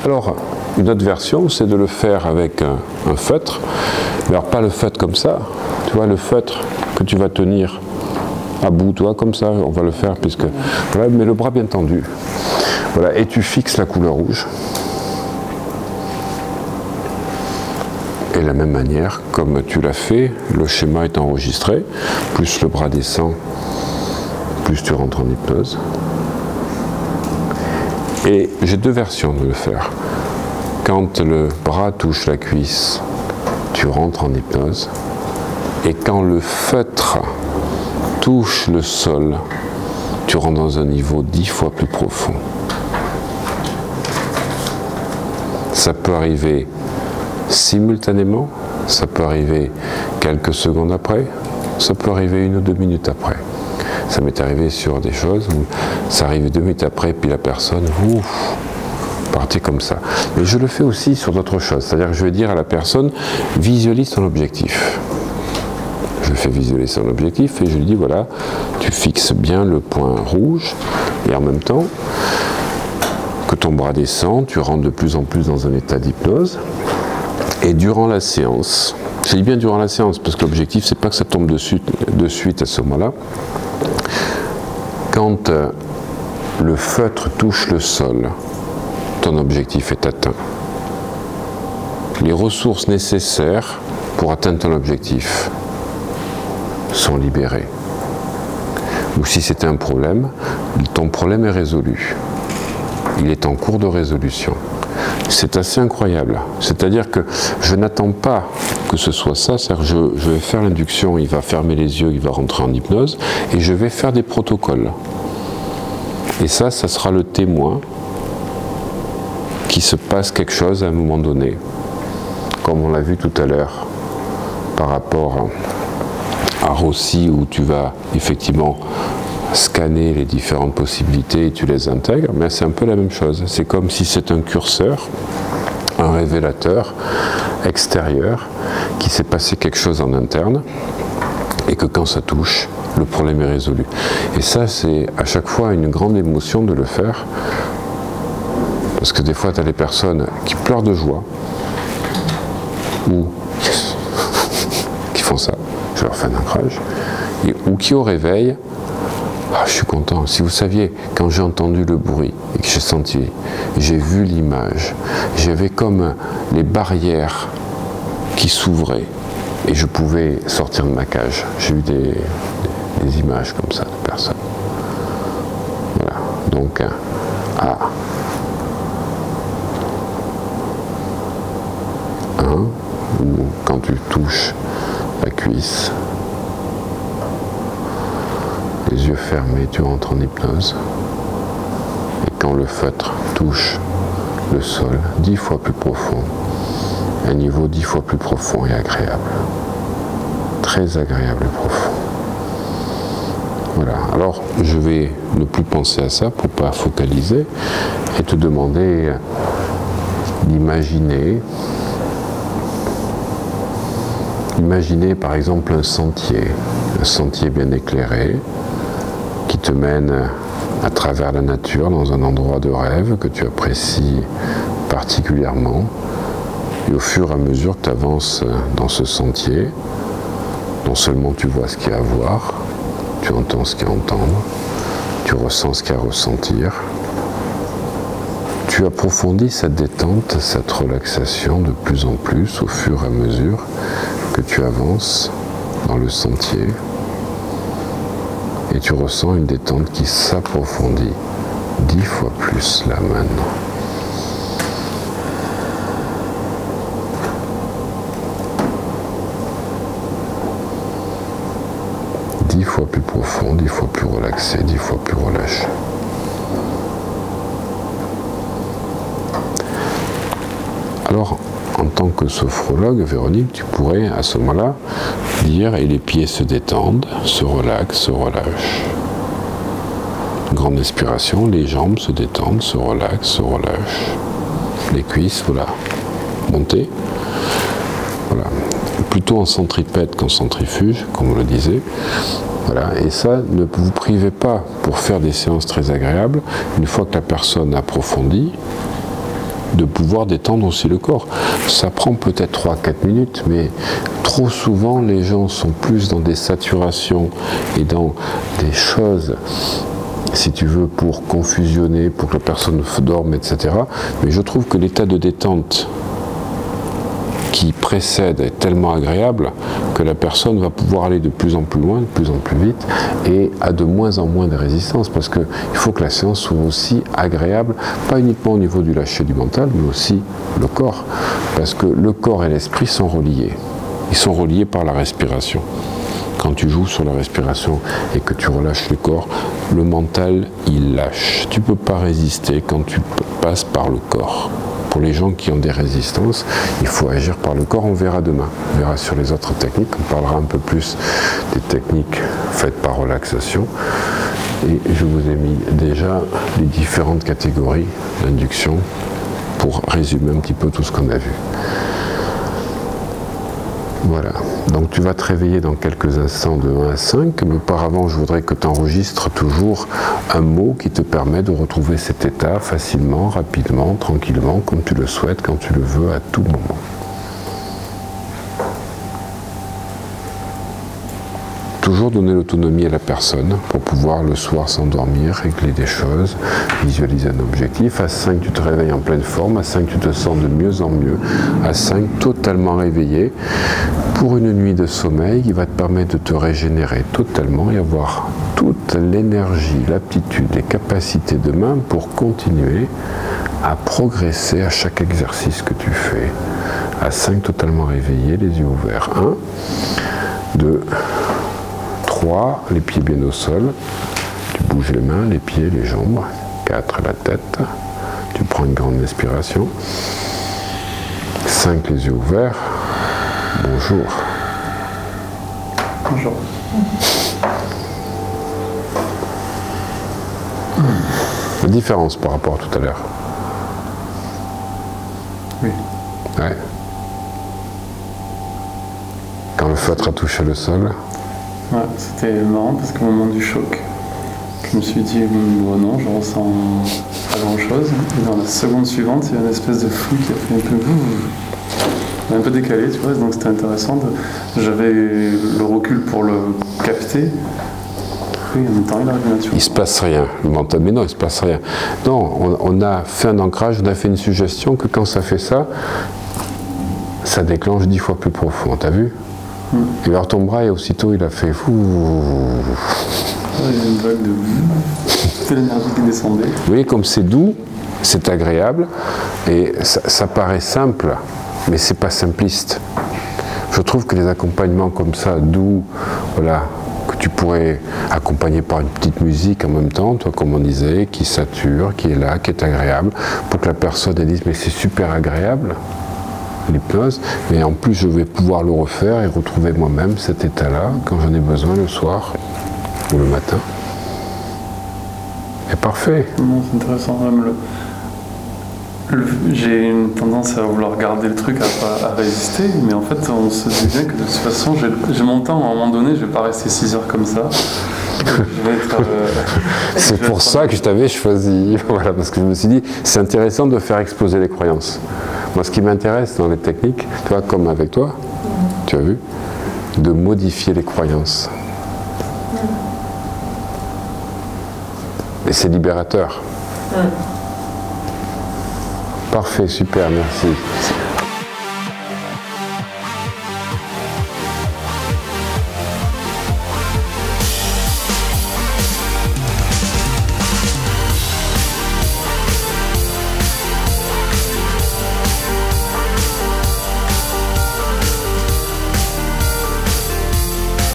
Alors, une autre version, c'est de le faire avec un feutre. Mais alors, pas le feutre comme ça. Tu vois, le feutre que tu vas tenir à bout, tu vois, comme ça, on va le faire, puisque... Voilà, mais le bras bien tendu. Voilà, et tu fixes la couleur rouge. Et de la même manière, comme tu l'as fait, le schéma est enregistré, plus le bras descend, plus tu rentres en hypnose. Et j'ai deux versions de le faire. Quand le bras touche la cuisse, tu rentres en hypnose. Et quand le feutre touche le sol, tu rentres dans un niveau 10 fois plus profond. Ça peut arriver simultanément, ça peut arriver quelques secondes après, ça peut arriver 1 ou 2 minutes après. Ça m'est arrivé sur des choses où ça arrive 2 minutes après, puis la personne, ouf, partit comme ça. Mais je le fais aussi sur d'autres choses, c'est-à-dire que je vais dire à la personne, visualise ton objectif. Je fais visualiser son objectif et je lui dis, voilà, tu fixes bien le point rouge, et en même temps, que ton bras descend, tu rentres de plus en plus dans un état d'hypnose. Et durant la séance, je dis bien durant la séance, parce que l'objectif, c'est pas que ça tombe de suite à ce moment-là. Quand le feutre touche le sol, ton objectif est atteint. Les ressources nécessaires pour atteindre ton objectif sont libérées. Ou si c'était un problème, ton problème est résolu. Il est en cours de résolution. C'est assez incroyable. C'est-à-dire que je n'attends pas que ce soit ça. C'est-à-dire que je vais faire l'induction, il va fermer les yeux, il va rentrer en hypnose, et je vais faire des protocoles. Et ça sera le témoin qu'il se passe quelque chose à un moment donné. Comme on l'a vu tout à l'heure, par rapport à Rossi, où tu vas effectivement scanner les différentes possibilités et tu les intègres, mais c'est un peu la même chose. C'est comme si c'est un curseur, un révélateur extérieur, qui s'est passé quelque chose en interne, et que quand ça touche, le problème est résolu. Et ça, c'est à chaque fois une grande émotion de le faire, parce que des fois, tu as des personnes qui pleurent de joie, ou qui font ça, je leur fais un ancrage, ou qui au réveil, ah, je suis content. Si vous saviez, quand j'ai entendu le bruit et que j'ai senti, j'ai vu l'image, j'avais comme les barrières qui s'ouvraient et je pouvais sortir de ma cage. J'ai eu des images comme ça de personnes. Voilà. Donc, ou quand tu touches la cuisse, les yeux fermés, tu entres en hypnose. Et quand le feutre touche le sol, 10 fois plus profond, un niveau 10 fois plus profond et agréable. Très agréable et profond. Voilà. Alors, je vais ne plus penser à ça pour ne pas focaliser et te demander d'imaginer. Imaginez par exemple un sentier bien éclairé, qui te mène à travers la nature dans un endroit de rêve que tu apprécies particulièrement. Et au fur et à mesure que tu avances dans ce sentier, non seulement tu vois ce qu'il y a à voir, tu entends ce qu'il y a à entendre, tu ressens ce qu'il y a à ressentir, tu approfondis cette détente, cette relaxation de plus en plus au fur et à mesure que tu avances dans le sentier. Et tu ressens une détente qui s'approfondit 10 fois plus là maintenant. Dix fois plus profond, 10 fois plus relaxé, 10 fois plus relâché. Alors, en tant que sophrologue, Véronique, tu pourrais à ce moment-là dire, et les pieds se détendent, se relaxent, se relâchent. Grande inspiration, les jambes se détendent, se relaxent, se relâchent. Les cuisses, voilà, montées. Voilà. Plutôt en centripète qu'en centrifuge, comme on le disait. Voilà. Et ça, ne vous privez pas pour faire des séances très agréables. Une fois que la personne approfondit, de pouvoir détendre aussi le corps. Ça prend peut-être 3-4 minutes, mais trop souvent les gens sont plus dans des saturations et dans des choses, si tu veux, pour confusionner, pour que la personne dorme, etc. Mais je trouve que l'état de détente qui précède est tellement agréable que la personne va pouvoir aller de plus en plus loin, de plus en plus vite et a de moins en moins de résistance, parce qu'il faut que la séance soit aussi agréable, pas uniquement au niveau du lâcher du mental, mais aussi le corps, parce que le corps et l'esprit sont reliés. Ils sont reliés par la respiration. Quand tu joues sur la respiration et que tu relâches le corps, le mental, il lâche. Tu ne peux pas résister quand tu passes par le corps. Pour les gens qui ont des résistances, il faut agir par le corps. On verra demain. On verra sur les autres techniques. On parlera un peu plus des techniques faites par relaxation. Et je vous ai mis déjà les différentes catégories d'induction pour résumer un petit peu tout ce qu'on a vu. Voilà, donc tu vas te réveiller dans quelques instants de 1 à 5, mais auparavant je voudrais que tu enregistres toujours un mot qui te permet de retrouver cet état facilement, rapidement, tranquillement, comme tu le souhaites, quand tu le veux, à tout moment. Toujours donner l'autonomie à la personne pour pouvoir le soir s'endormir, régler des choses, visualiser un objectif. À 5, tu te réveilles en pleine forme. À 5, tu te sens de mieux en mieux. À 5, totalement réveillé pour une nuit de sommeil qui va te permettre de te régénérer totalement et avoir toute l'énergie, l'aptitude, les capacités de main pour continuer à progresser à chaque exercice que tu fais. À 5, totalement réveillé, les yeux ouverts. 1, 2, 3, les pieds bien au sol, tu bouges les mains, les pieds, les jambes. 4, la tête, tu prends une grande inspiration. 5, les yeux ouverts. Bonjour. Bonjour. La différence par rapport à tout à l'heure. Oui. Ouais. Quand le feutre a touché le sol. Ouais, c'était marrant parce qu'au moment du choc, je me suis dit, bon, non, je ressens pas grand chose. Et dans la seconde suivante, il y a une espèce de flou qui a fait un peu décalé, tu vois, donc c'était intéressant. J'avais le recul pour le capter. Oui, en même temps, il arrive naturellement. Il se passe rien, le mental, mais non, il se passe rien. Non, on a fait un ancrage, on a fait une suggestion que quand ça fait ça, ça déclenche 10 fois plus profond, t'as vu? Et alors ton bras, et aussitôt, il a fait fou. Il y a une vague de... C'était l'énergie qui descendait. Oui, comme c'est doux, c'est agréable, et ça paraît simple, mais c'est pas simpliste. Je trouve que les accompagnements comme ça, doux, voilà, que tu pourrais accompagner par une petite musique en même temps, toi comme on disait, qui sature, qui est là, qui est agréable, pour que la personne elle dise mais c'est super agréable, l'hypnose, mais en plus je vais pouvoir le refaire et retrouver moi-même cet état-là quand j'en ai besoin le soir ou le matin. Et parfait. Non, c'est intéressant. Même j'ai une tendance à vouloir garder le truc, à résister, mais en fait on se dit bien que de toute façon j'ai mon temps, à un moment donné je vais pas rester 6 heures comme ça. C'est pour ça que je t'avais choisi, voilà, parce que je me suis dit c'est intéressant de faire exploser les croyances. Moi ce qui m'intéresse dans les techniques, tu vois, comme avec toi, tu as vu, de modifier les croyances. Et c'est libérateur. Parfait, super, merci.